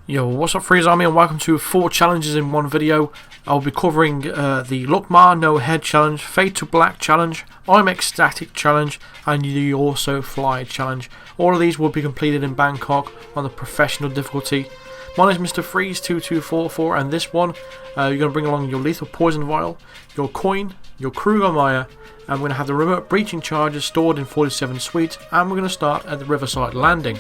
Yo, what's up Freeze Army and welcome to 4 challenges in one video. I'll be covering the Look Ma No Head challenge, Fade to Black challenge, I'm Ecstatic challenge and You Also Fly challenge. All of these will be completed in Bangkok on the professional difficulty. My name is Mr. Freeze2244 and this one you're going to bring along your lethal poison vial, your coin, your Kruger Maya, and we're going to have the remote breaching charges stored in 47 Suite, and we're going to start at the Riverside Landing.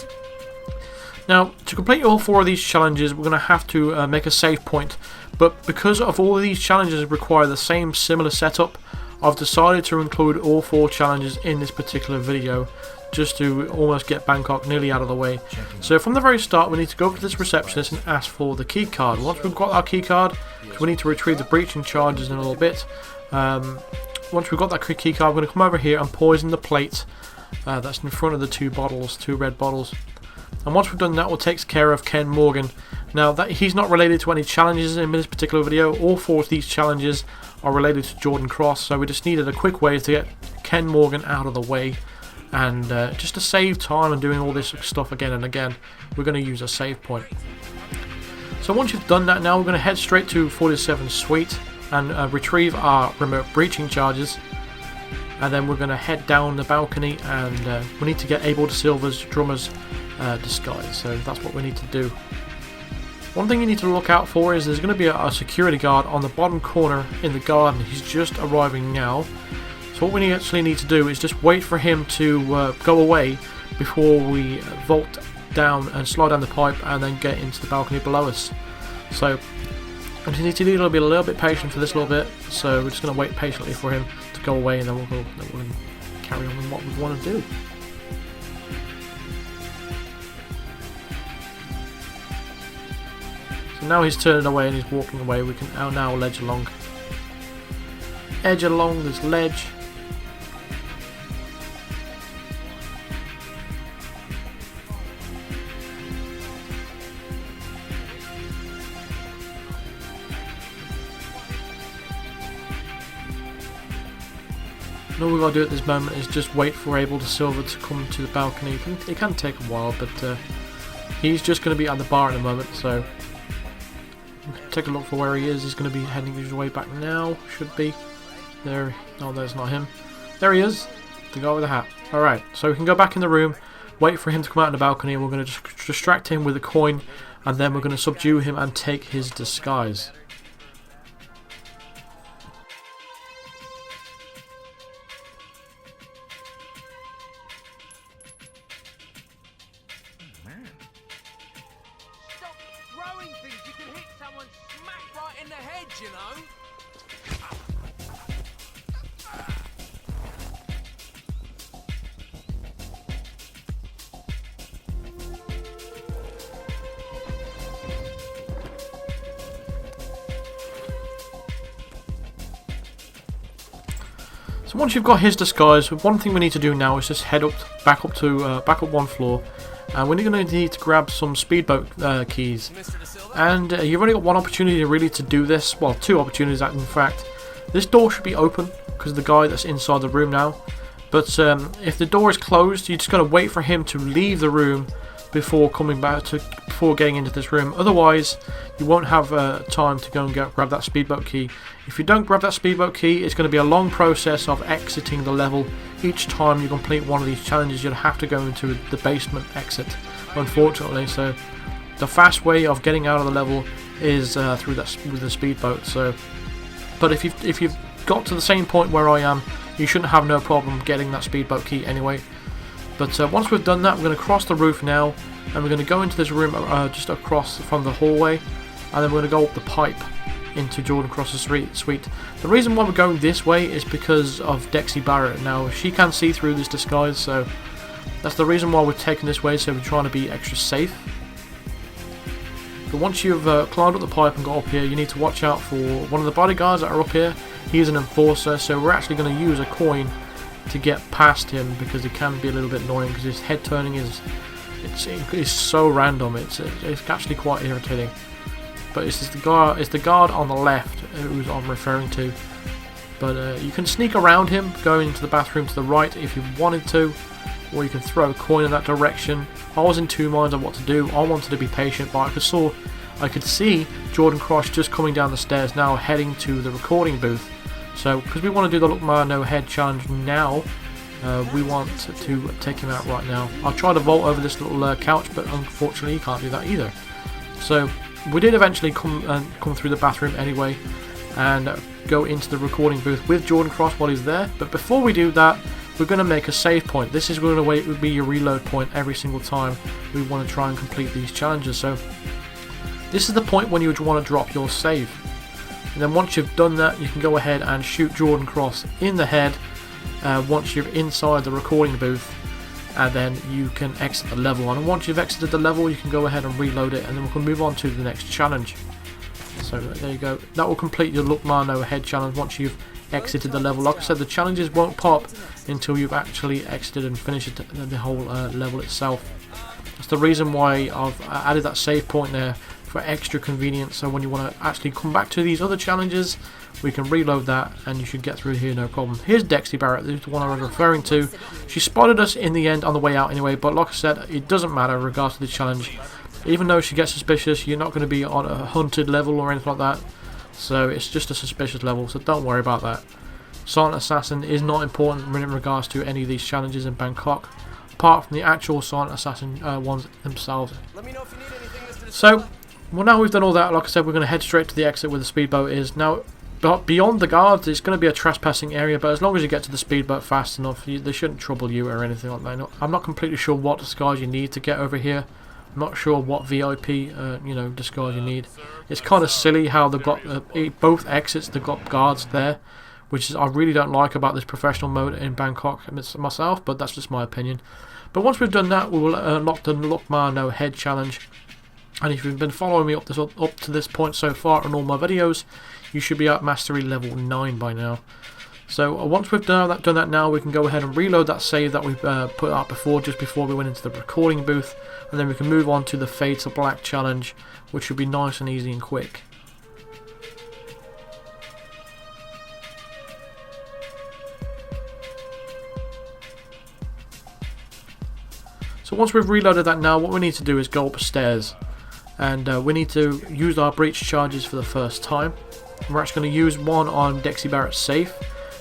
Now, to complete all 4 of these challenges, we're going to have to make a save point, but because of all of these challenges require the same similar setup, I've decided to include all 4 challenges in this particular video, just to almost get Bangkok nearly out of the way. So from the very start, we need to go up to this receptionist and ask for the key card. Once we've got our key card, we need to retrieve the breaching charges in a little bit. Once we've got that key card, we're going to come over here and poison the plate that's in front of the 2 red bottles. And once we've done that, we'll take care of Ken Morgan. Now, he's not related to any challenges in this particular video. All 4 of these challenges are related to Jordan Cross, so we just needed a quick way to get Ken Morgan out of the way. And just to save time and doing all this stuff again and again, we're going to use a save point. So once you've done that, now we're going to head straight to 47 Suite and retrieve our remote breaching charges. And then we're going to head down the balcony and we need to get Abel de Silva's drummer's disguise, so that's what we need to do. One thing you need to look out for is there's going to be a security guard on the bottom corner in the garden. He's just arriving now, so what we actually need to do is just wait for him to go away before we vault down and slide down the pipe and then get into the balcony below us. So I just need to be a little bit patient for this little bit, so we're just going to wait patiently for him to go away and then we'll carry on with what we want to do. So now he's turning away and he's walking away. We can now edge along this ledge. And all we've got to do at this moment is just wait for Abel de Silva to come to the balcony. It can take a while, but he's just going to be at the bar at the moment, so take a look for where he is. He's going to be heading his way back now. Should be there. No, that's not him. There he is, the guy with the hat. Alright, so we can go back in the room, wait for him to come out on the balcony, and we're going to just distract him with a coin, and then we're going to subdue him and take his disguise. You know? So once you've got his disguise, one thing we need to do now is just head back up 1 floor, and we're going to need to grab some speedboat keys. And you've only got 1 opportunity really to do this. Well, 2 opportunities in fact. This door should be open because of the guy that's inside the room now. But if the door is closed, you just got to wait for him to leave the room before before getting into this room. Otherwise, you won't have time to go and grab that speedboat key. If you don't grab that speedboat key, it's going to be a long process of exiting the level. Each time you complete one of these challenges, you'll have to go into the basement exit, unfortunately. So the fast way of getting out of the level is with the speedboat. So, but if you've got to the same point where I am, you shouldn't have no problem getting that speedboat key anyway. But once we've done that, we're going to cross the roof now, and we're going to go into this room just across from the hallway, and then we're going to go up the pipe into Jordan Cross's suite. The reason why we're going this way is because of Dexy Barrett. Now, she can see through this disguise, so that's the reason why we're taking this way, so we're trying to be extra safe. But once you've climbed up the pipe and got up here, you need to watch out for one of the bodyguards that are up here. He's an enforcer, so we're actually going to use a coin to get past him because it can be a little bit annoying because his head turning is so random. It's actually quite irritating. But it's the guard on the left who I'm referring to. But you can sneak around him, going into the bathroom to the right if you wanted to. or you can throw a coin in that direction. I was in two minds on what to do. I wanted to be patient, but I could see Jordan Cross just coming down the stairs now, heading to the recording booth. So, because we want to do the Look Ma No Head challenge now, we want to take him out right now. I'll try to vault over this little couch, but unfortunately you can't do that either. So, we did eventually come through the bathroom anyway, and go into the recording booth with Jordan Cross while he's there. But before we do that, we're going to make a save point. This is going to be your reload point every single time we want to try and complete these challenges. So this is the point when you would want to drop your save. And then once you've done that, you can go ahead and shoot Jordan Cross in the head once you're inside the recording booth, and then you can exit the level. And once you've exited the level, you can go ahead and reload it, and then we can move on to the next challenge. So there you go. That will complete your Look Ma No Head challenge once you've exited the level. Like I said, the challenges won't pop until you've actually exited and finished the whole level itself. That's the reason why I've added that save point there, for extra convenience. So when you want to actually come back to these other challenges, we can reload that and you should get through here no problem. Here's Dexy Barrett, this is the one I was referring to. She spotted us in the end on the way out anyway, but like I said, it doesn't matter in regards to the challenge. Even though she gets suspicious, you're not going to be on a hunted level or anything like that. So it's just a suspicious level, so don't worry about that. Silent Assassin is not important in regards to any of these challenges in Bangkok, apart from the actual Silent Assassin ones themselves. So, well, now we've done all that, like I said, we're going to head straight to the exit where the speedboat is. Now, beyond the guards, it's going to be a trespassing area, but as long as you get to the speedboat fast enough, they shouldn't trouble you or anything like that. I'm not completely sure what disguise you need to get over here. I'm not sure what VIP, disguise you need. It's kind of silly how they've got both exits. They've got guards there, which is I really don't like about this professional mode in Bangkok myself. But that's just my opinion. But once we've done that, we will unlock the Look Ma No Head challenge. And if you've been following me up to this point so far on all my videos, you should be at Mastery level 9 by now. So once we've done that now, we can go ahead and reload that save that we put out before, just before we went into the recording booth, and then we can move on to the Fade to Black challenge, which should be nice and easy and quick. So once we've reloaded that now, what we need to do is go upstairs, and we need to use our breach charges for the first time. We're actually going to use one on Dexy Barrett's safe.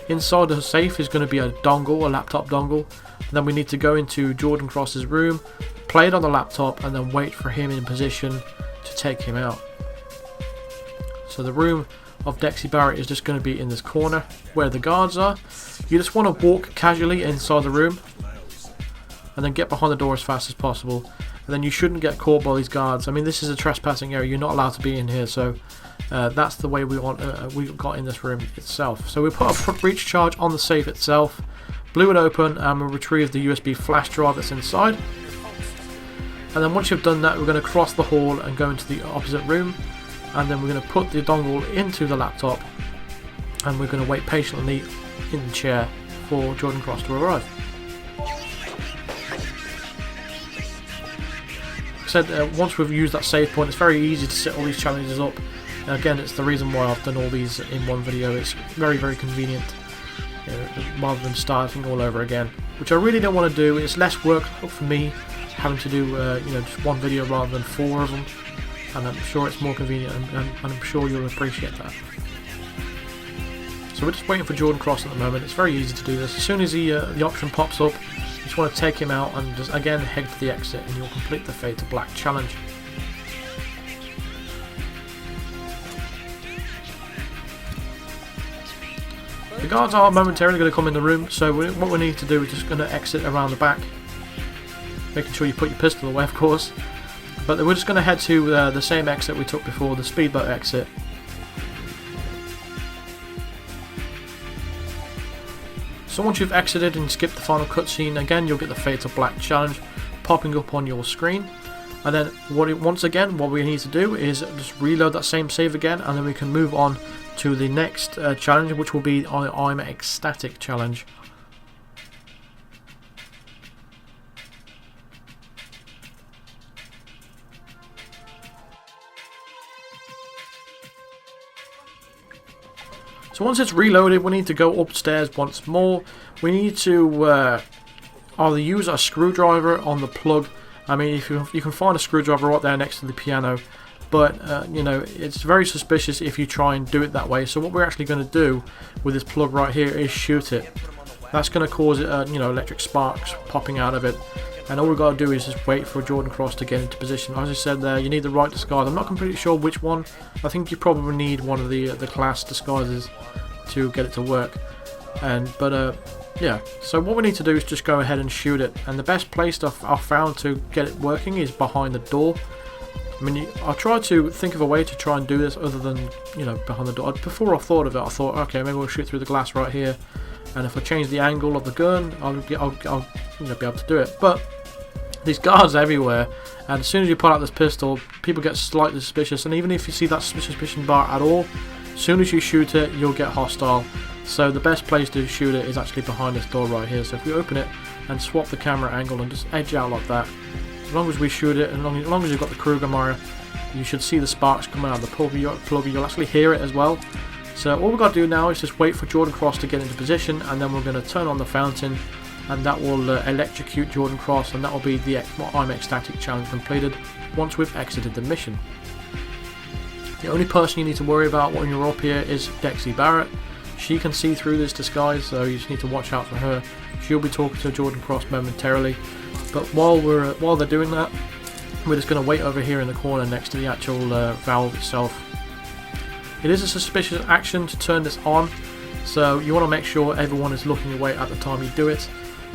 Inside the safe is going to be a dongle, a laptop dongle. And then we need to go into Jordan Cross's room, play it on the laptop, and then wait for him in position to take him out. So the room of Dexy Barrett is just going to be in this corner where the guards are. You just want to walk casually inside the room and then get behind the door as fast as possible. And then you shouldn't get caught by these guards. I mean, this is a trespassing area. You're not allowed to be in here, so that's the way we got in this room itself. So we put a breach charge on the safe itself, blew it open, and we retrieved the USB flash drive that's inside. And then once you've done that, we're going to cross the hall and go into the opposite room, and then we're going to put the dongle into the laptop, and we're going to wait patiently in the chair for Jordan Cross to arrive. Said once we've used that save point, it's very easy to set all these challenges up. And again, it's the reason why I've done all these in one video. It's very, very convenient, rather than starting all over again, which I really don't want to do. It's less work for me having to do just one video rather than 4 of them, and I'm sure it's more convenient, and I'm sure you'll appreciate that. So we're just waiting for Jordan Cross at the moment. It's very easy to do this. As soon as the option pops up, you just want to take him out and just again head to the exit, and you'll complete the Fade to Black challenge. The guards are momentarily going to come in the room, so what we need to do is just going to exit around the back, making sure you put your pistol away, of course. But we're just going to head to the same exit we took before, the speedboat exit. So once you've exited and skipped the final cutscene, again you'll get the Fade to Black challenge popping up on your screen. And then once again what we need to do is just reload that same save again, and then we can move on to the next challenge, which will be I'm Ecstatic challenge. So once it's reloaded, we need to go upstairs once more. We need to either use a screwdriver on the plug. I mean, if you can find a screwdriver right there next to the piano, but you know, it's very suspicious if you try and do it that way. So what we're actually going to do with this plug right here is shoot it. That's going to cause it, you know, electric sparks popping out of it. And all we've got to do is just wait for Jordan Cross to get into position. As I said there, you need the right disguise. I'm not completely sure which one. I think you probably need one of the class disguises to get it to work. Yeah, so what we need to do is just go ahead and shoot it. And the best place I've found to get it working is behind the door. I mean, I tried to think of a way to try and do this other than, you know, behind the door. Before I thought of it, I thought, okay, maybe we'll shoot through the glass right here. And if I change the angle of the gun, I'll you know, be able to do it. But these guards everywhere, and as soon as you pull out this pistol, people get slightly suspicious. And even if you see that suspicion bar at all, as soon as you shoot it, you'll get hostile. So the best place to shoot it is actually behind this door right here. So if we open it and swap the camera angle and just edge out like that, as long as we shoot it, and as long as you've got the Kruger Mario, you should see the sparks coming out of the plug. You'll actually hear it as well. So all we've got to do now is just wait for Jordan Cross to get into position, and then we're going to turn on the fountain, and that will electrocute Jordan Cross, and that will be the I'm Ecstatic challenge completed once we've exited the mission. The only person you need to worry about when you're up here is Dexy Barrett. She can see through this disguise, so you just need to watch out for her. She'll be talking to Jordan Cross momentarily. But while they're doing that, we're just going to wait over here in the corner next to the actual valve itself. It is a suspicious action to turn this on, so you want to make sure everyone is looking away at the time you do it.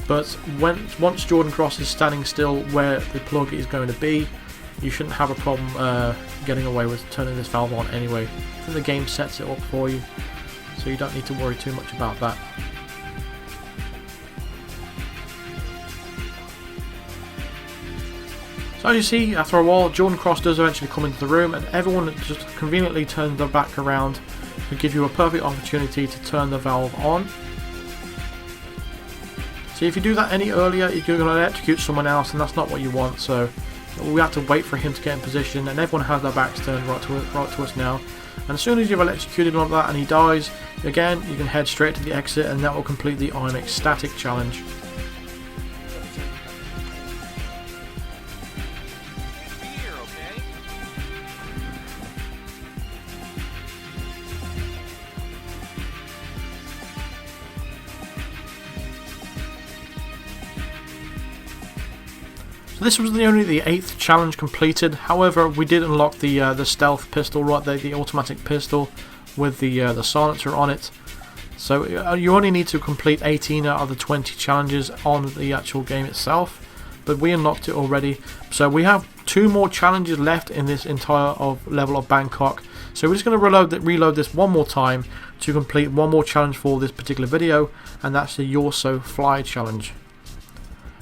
But once Jordan Cross is standing still where the plug is going to be, you shouldn't have a problem getting away with turning this valve on anyway. I think the game sets it up for you, so you don't need to worry too much about that. So as you see, after a while, Jordan Cross does eventually come into the room, and everyone just conveniently turns their back around to give you a perfect opportunity to turn the valve on. See, if you do that any earlier, you're going to electrocute someone else, and that's not what you want. So we have to wait for him to get in position, and everyone has their backs turned right to us now. And as soon as you've electrocuted him like that and he dies, again, you can head straight to the exit, and that will complete the I'm Ecstatic challenge. This was only the 8th challenge completed. However, we did unlock the stealth pistol right there, the automatic pistol with the silencer on it. So you only need to complete 18 out of the 20 challenges on the actual game itself, but we unlocked it already. So we have 2 more challenges left in this entire level of Bangkok. So we're just going to reload this one more time to complete one more challenge for this particular video, and that's the You're So Fly challenge.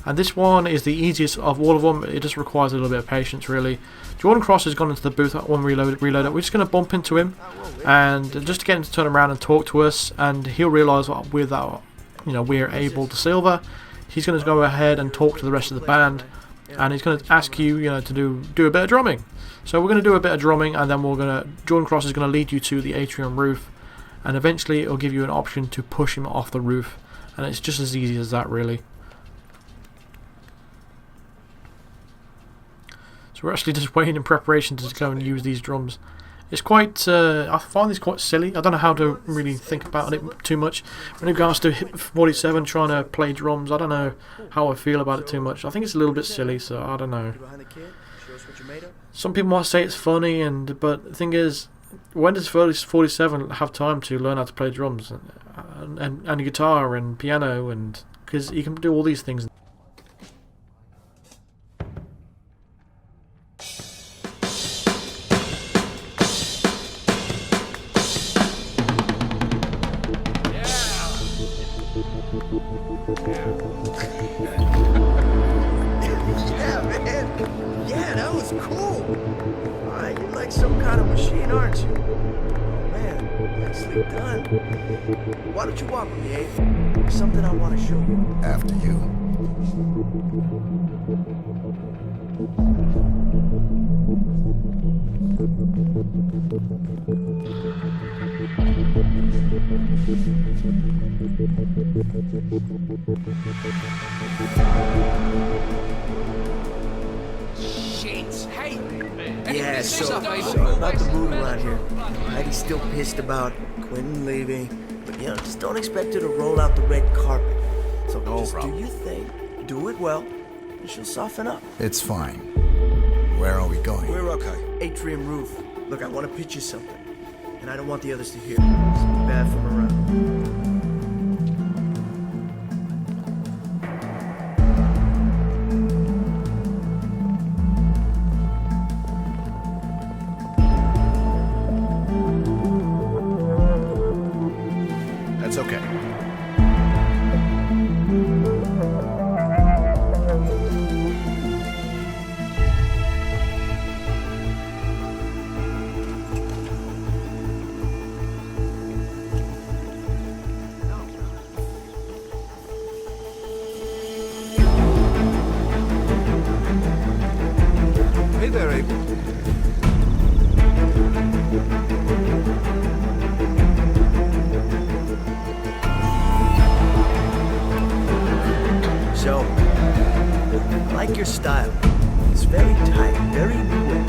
And this one is the easiest of all of them. It just requires a little bit of patience, really. Jordan Cross has gone into the booth. One reload it. We're just going to bump into him, and just to get him to turn around and talk to us, and he'll realise with that, you know, we're able to silver. He's going to go ahead and talk to the rest of the band, and he's going to ask you, you know, to do a bit of drumming. So we're going to do a bit of drumming, and then Jordan Cross is going to lead you to the atrium roof, and eventually it'll give you an option to push him off the roof, and it's just as easy as that, really. So we're actually just waiting in preparation to go and use these drums. It's quite, I find this quite silly. I don't know how to really think about it too much. When it comes to HITMAN 47 trying to play drums, I don't know how I feel about it too much. I think it's a little bit silly, so I don't know. Some people might say it's funny, but the thing is, when does 47 have time to learn how to play drums and guitar and piano, and because he can do all these things. Yeah, man. Yeah, that was cool. You're like some kind of machine, aren't you? Man, nicely done. Why don't you walk with me, Abe? There's something I want to show you. After you. Yeah, so about the mood around here. Heidi still pissed about Quentin leaving, but just don't expect her to roll out the red carpet. So just do your thing, do it well, and she'll soften up. It's fine. Where are we going? We're okay. Atrium roof. Look, I want to pitch you something, and I don't want the others to hear. It's bad from around. That's okay. Hey there, Abel. So, I like your style. It's very tight, very quick.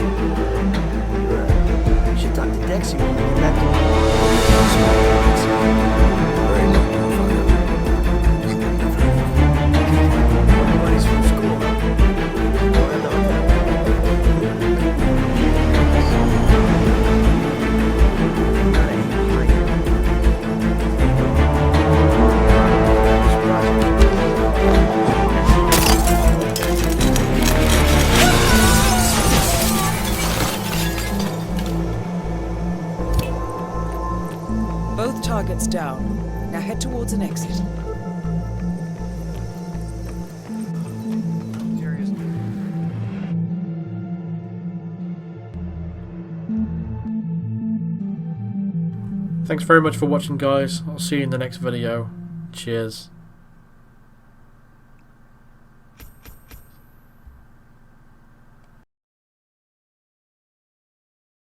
You should talk to Dexy when we get back to Very low profile. Everybody's from school. Both targets down. Now head towards an exit. Thanks very much for watching, guys. I'll see you in the next video. Cheers.